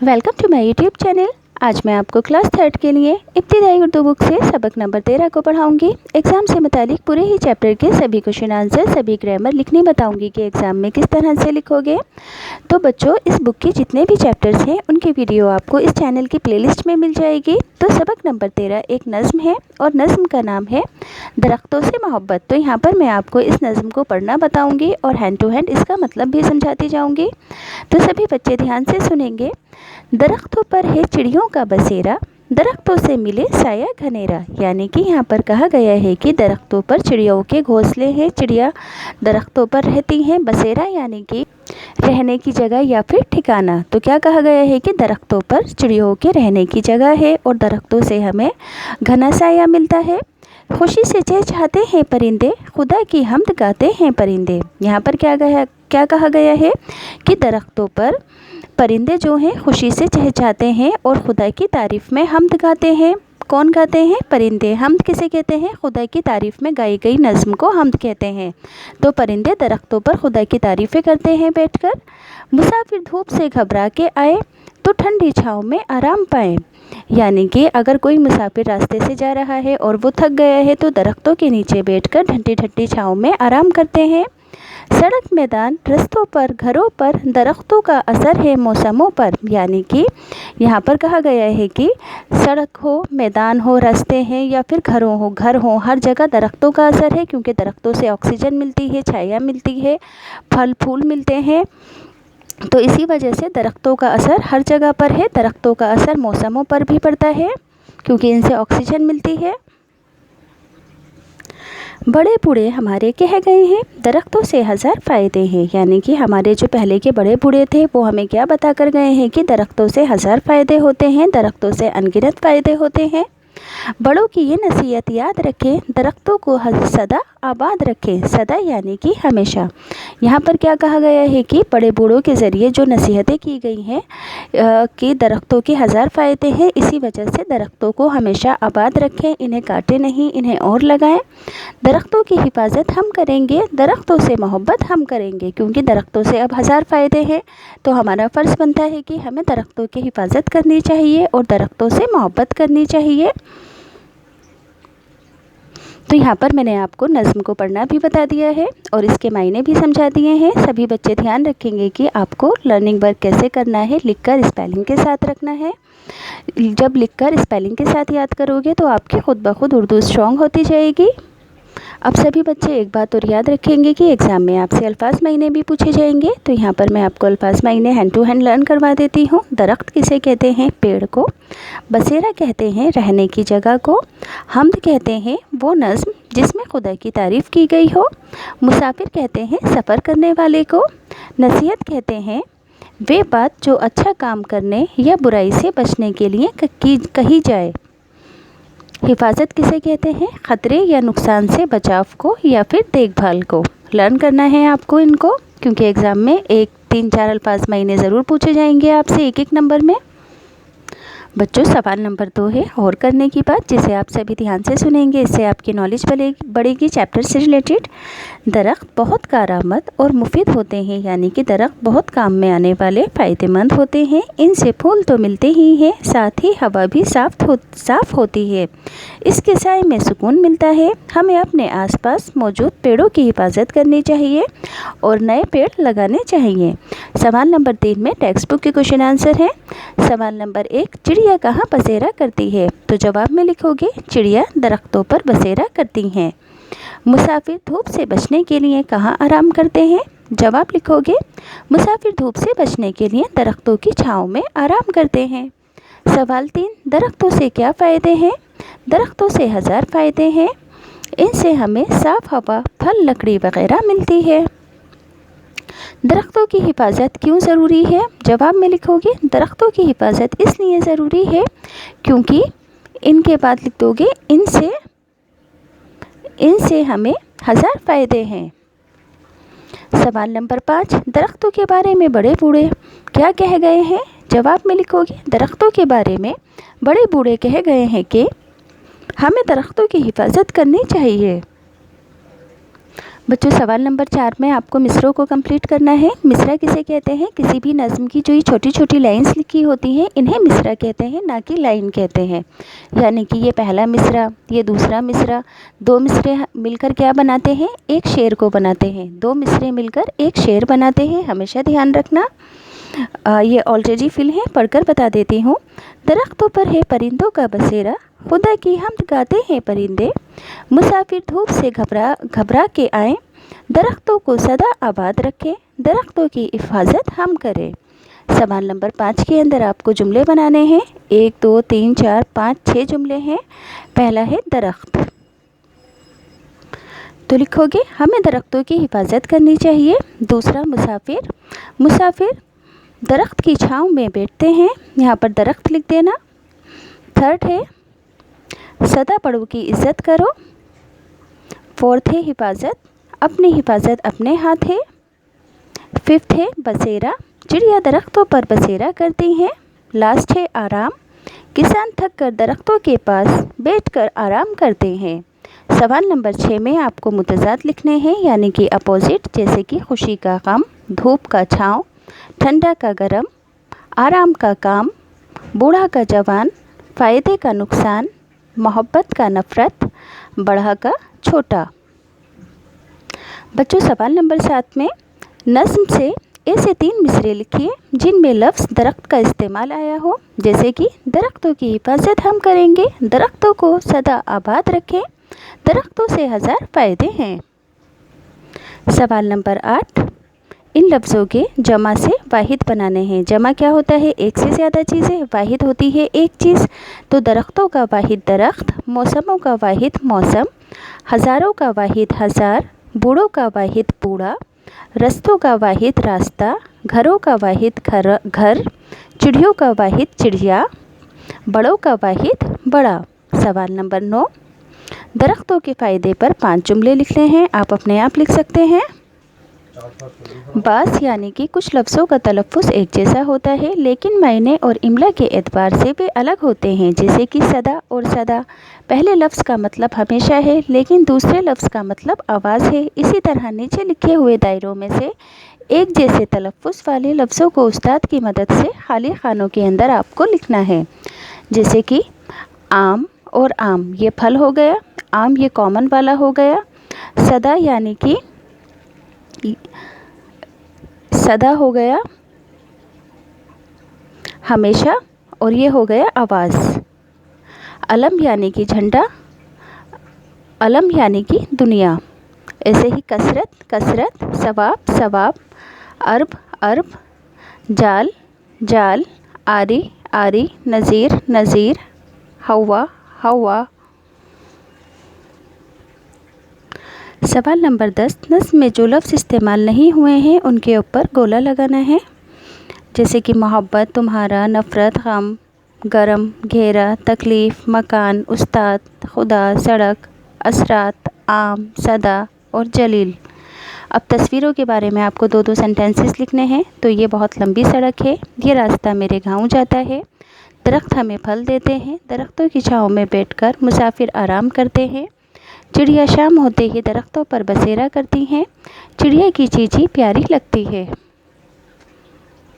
Welcome to my YouTube channel. आज मैं आपको क्लास 3 के लिए इब्तिदाई उर्दू बुक से सबक नंबर 13 को पढ़ाऊंगी। एग्ज़ाम से मुतालिक पूरे ही चैप्टर के सभी क्वेश्चन आंसर, सभी ग्रामर लिखनी बताऊंगी कि एग्ज़ाम में किस तरह से लिखोगे। तो बच्चों, इस बुक के जितने भी चैप्टर्स हैं उनकी वीडियो आपको इस चैनल की प्लेलिस्ट में मिल जाएगी। तो सबक नंबर 13 एक नज़्म है और नज़्म का नाम है दरख्तों से मोहब्बत। तो यहाँ पर मैं आपको इस नज़्म को पढ़ना बताऊँगी और हैंड टू हैंड इसका मतलब भी समझाती जाऊँगी। तो सभी बच्चे ध्यान से सुनेंगे। दरख्तों पर है चिड़ियों का बसेरा, दरख्तों से मिले साया घनेरा। यानी कि यहाँ पर कहा गया है कि दरख्तों पर चिड़ियों के घोंसले हैं, चिड़िया दरख्तों पर रहती हैं। बसेरा यानी कि रहने की जगह या फिर ठिकाना। तो क्या कहा गया है कि दरख्तों पर चिड़ियों के रहने की जगह है और दरख्तों से हमें घना साया मिलता है। खुशी से चहचहाते हैं परिंदे, खुदा की हम्द गाते हैं परिंदे। यहाँ पर क्या कहा गया है कि दरख्तों पर परिंदे जो हैं खुशी से चहचहाते हैं और खुदा की तारीफ़ में हम्द गाते हैं। कौन गाते हैं? परिंदे। हम्द किसे कहते हैं? खुदा की तारीफ़ में गाई गई नज़्म को हम्द कहते हैं। तो परिंदे दरख्तों पर खुदा की तारीफ़ें करते हैं बैठकर। मुसाफिर धूप से घबरा के आए तो ठंडी छाँव में आराम पाएँ। यानी कि अगर कोई मुसाफिर रास्ते से जा रहा है और वो थक गया है तो दरख्तों के नीचे बैठकर ठंडी ठंडी छाँव में आराम करते हैं। सड़क, मैदान, रस्तों पर, घरों पर दरख्तों का असर है मौसमों पर। यानी कि यहाँ पर कहा गया है कि सड़क हो, मैदान हो, रास्ते हैं या फिर घर हो, हर जगह दरख्तों का असर है, क्योंकि दरख्तों से ऑक्सीजन मिलती है, छाया मिलती है, फल फूल मिलते हैं। तो इसी वजह से दरख्तों का असर हर जगह पर है। दरख्तों का असर मौसमों पर भी पड़ता है क्योंकि इनसे ऑक्सीजन मिलती है। बड़े बूढ़े हमारे कह गए हैं, दरख्तों से हज़ार फ़ायदे हैं। यानी कि हमारे जो पहले के बड़े बूढ़े थे वो हमें क्या बता कर गए हैं कि दरख्तों से हज़ार फ़ायदे होते हैं, दरख्तों से अनगिनत फ़ायदे होते हैं। बड़ों की ये नसीहत याद रखें, दरख्तों को सदा आबाद रखें। सदा यानी कि हमेशा। यहाँ पर क्या कहा गया है कि बड़े बूढ़ों के ज़रिए जो नसीहतें की गई हैं कि दरख्तों के हज़ार फ़ायदे हैं, इसी वजह से दरख्तों को हमेशा आबाद रखें, इन्हें काटें नहीं, इन्हें और लगाएं। दरख्तों की हिफाजत हम करेंगे, दरख्तों से मोहब्बत हम करेंगे, क्योंकि दरख्तों से अब हज़ार फ़ायदे हैं। तो हमारा फ़र्ज़ बनता है कि हमें दरख्तों की हिफाजत करनी चाहिए और दरख्तों से मोहब्बत करनी चाहिए। तो यहाँ पर मैंने आपको नज़्म को पढ़ना भी बता दिया है और इसके मायने भी समझा दिए हैं। सभी बच्चे ध्यान रखेंगे कि आपको लर्निंग वर्क कैसे करना है, लिखकर स्पेलिंग के साथ रखना है। जब लिखकर स्पेलिंग के साथ याद करोगे तो आपकी खुद ब खुद उर्दू स्ट्रॉन्ग होती जाएगी। अब सभी बच्चे एक बात और याद रखेंगे कि एग्ज़ाम में आपसे अल्फाज मायने भी पूछे जाएंगे। तो यहाँ पर मैं आपको अल्फाज मायने हैंड टू हैंड लर्न करवा देती हूँ। दरख्त किसे कहते हैं? पेड़ को। बसेरा कहते हैं रहने की जगह को। हम्द कहते हैं वो नज़्म जिसमें खुदा की तारीफ़ की गई हो। मुसाफिर कहते हैं सफ़र करने वाले को। नसीहत कहते हैं वे बात जो अच्छा काम करने या बुराई से बचने के लिए कही जाए। हिफाजत किसे कहते हैं? ख़तरे या नुकसान से बचाव को या फिर देखभाल को। लर्न करना है आपको इनको, क्योंकि एग्ज़ाम में 1, 3, 4 अल्फाज मायने ज़रूर पूछे जाएंगे आपसे एक एक नंबर में। बच्चों, सवाल नंबर 2 है और करने की बात, जिसे आप सभी ध्यान से सुनेंगे, इससे आपकी नॉलेज बढ़ेगी चैप्टर से रिलेटेड। दरख्त बहुत कारआमद और मुफीद होते हैं। यानी कि दरख्त बहुत काम में आने वाले, फ़ायदेमंद होते हैं। इनसे फूल तो मिलते ही हैं, साथ ही हवा भी साफ़ होती है। इसके साए में सुकून मिलता है। हमें अपने आसपास मौजूद पेड़ों की हिफाजत करनी चाहिए और नए पेड़ लगाने चाहिए। सवाल नंबर 3 में टेक्स्ट बुक के क्वेश्चन आंसर हैं। सवाल नंबर 1, चिड़िया कहाँ बसेरा करती है? तो जवाब में लिखोगे चिड़िया दरख्तों पर बसेरा करती हैं। मुसाफिर धूप से बचने के लिए कहाँ आराम करते हैं? जवाब लिखोगे मुसाफिर धूप से बचने के लिए दरख्तों की छाँव में आराम करते हैं। सवाल 3, दरख्तों से क्या फ़ायदे हैं? दरख्तों से हज़ार फ़ायदे हैं। इनसे हमें साफ़ हवा, फल, लकड़ी वगैरह मिलती है। दरख्तों की हिफाजत क्यों ज़रूरी है? जवाब में लिखोगे दरख्तों की हिफाजत इसलिए ज़रूरी है क्योंकि इनके बाद लिख दोगे इनसे हमें हज़ार फ़ायदे हैं। सवाल नंबर 5, दरख्तों के बारे में बड़े बूढ़े क्या कह गए हैं? जवाब में लिखोगे दरख्तों के बारे में बड़े बूढ़े कह गए हैं कि हमें दरख्तों की हिफाजत करनी चाहिए। बच्चों सवाल नंबर 4 में आपको मिसरों को कंप्लीट करना है। मिसरा किसे कहते हैं? किसी भी नज़्म की जो ये छोटी छोटी लाइंस लिखी होती हैं इन्हें मिसरा कहते हैं, ना कि लाइन कहते हैं। यानी कि ये पहला मिसरा, ये दूसरा मिसरा, दो मिसरे मिलकर क्या बनाते हैं? एक शेर को बनाते हैं। दो मिसरे मिलकर एक शेर बनाते हैं, हमेशा ध्यान रखना। ये ऑलरेडी फिल है, पढ़कर बता देती हूँ। दरख्तों पर है परिंदों का बसेरा, खुदा की हमद गाते हैं परिंदे, मुसाफिर धूप से घबरा के आए, दरख्तों को सदा आबाद रखें, दरख्तों की हिफाजत हम करें। सवाल नंबर 5 के अंदर आपको जुमले बनाने हैं। 1 2 3 4 5 6 जुमले हैं। पहला है दरख्त, तो लिखोगे हमें दरख्तों की हिफाजत करनी चाहिए। दूसरा मुसाफिर, मुसाफिर दरख्त की छाँव में बैठते हैं, यहाँ पर दरख्त लिख देना। थर्ड है सदा बड़ों की इज़्ज़त करो। फोर्थ है हिफाजत, अपनी हिफाजत अपने हाथ है। फिफ्थ है बसेरा, चिड़िया दरख्तों पर बसेरा करती हैं। लास्ट है आराम, किसान थक कर दरख्तों के पास बैठकर आराम करते हैं। सवाल नंबर 6 में आपको मुतज़ाद लिखने हैं, यानी कि अपोजिट, जैसे कि खुशी का गम, धूप का छाँव, ठंडा का गरम, आराम का काम, बूढ़ा का जवान, फ़ायदे का नुकसान, मोहब्बत का नफ़रत, बड़ा का छोटा। बच्चों सवाल नंबर 7 में नज़्म से ऐसे 3 मिसरे लिखिए जिनमें लफ्ज़ दरख्त का इस्तेमाल आया हो, जैसे कि दरख्तों की हिफाजत हम करेंगे, दरख्तों को सदा आबाद रखें, दरख्तों से 1000 फ़ायदे हैं। सवाल नंबर 8, इन लफ्ज़ों के जमा से वाहिद बनाने हैं। जमा क्या होता है? एक से ज़्यादा चीज़ें, वाहिद होती है एक चीज़। तो दरख्तों का वाहिद दरख्त, मौसमों का वाहिद मौसम, हज़ारों का वाहिद हज़ार, बूढ़ों का वाहिद बूढ़ा, रस्तों का वाहिद रास्ता, घरों का वाहिद घर, चिड़ियों का वाहिद चिड़िया, बड़ों का वाहिद बड़ा। सवाल नंबर 9, दरख्तों के फ़ायदे पर 5 जुमले लिखने हैं, आप अपने आप लिख सकते हैं। बास यानी कि कुछ लफ्ज़ों का तलफ़्फ़ुज़ एक जैसा होता है, लेकिन मायने और इमला के एतबार से वे अलग होते हैं, जैसे कि सदा और सदा। पहले लफ्ज़ का मतलब हमेशा है, लेकिन दूसरे लफ्ज़ का मतलब आवाज़ है। इसी तरह नीचे लिखे हुए दायरों में से एक जैसे तलफ़्फ़ुज़ वाले लफ्ज़ों को उस्ताद की मदद से खाली खानों के अंदर आपको लिखना है, जैसे कि आम और आम, ये फल हो गया, आम ये कॉमन वाला हो गया। सदा यानी कि सदा हो गया हमेशा, और ये हो गया आवाज़। अलम यानी कि झंडा, अलम यानी कि दुनिया। ऐसे ही कसरत कसरत, सवाब सवाब, अरब अरब, जाल जाल, आरी आरी, नज़ीर नज़ीर, हवा हवा। सवाल नंबर 10, नज़्म में जो लफ्ज़ इस्तेमाल नहीं हुए हैं उनके ऊपर गोला लगाना है, जैसे कि मोहब्बत, तुम्हारा, नफ़रत, गम, गरम, घेरा, तकलीफ़, मकान, उस्ताद, खुदा, सड़क, असरात, आम, सदा और जलील। अब तस्वीरों के बारे में आपको 2-2 सेंटेंसेस लिखने हैं। तो ये बहुत लंबी सड़क है, ये रास्ता मेरे गांव जाता है, दरख्त हमें फल देते हैं, दरख्तों की छाँव में बैठकर मुसाफिर आराम करते हैं, चिड़िया शाम होते ही दरख्तों पर बसेरा करती हैं, चिड़िया की चींची प्यारी लगती है।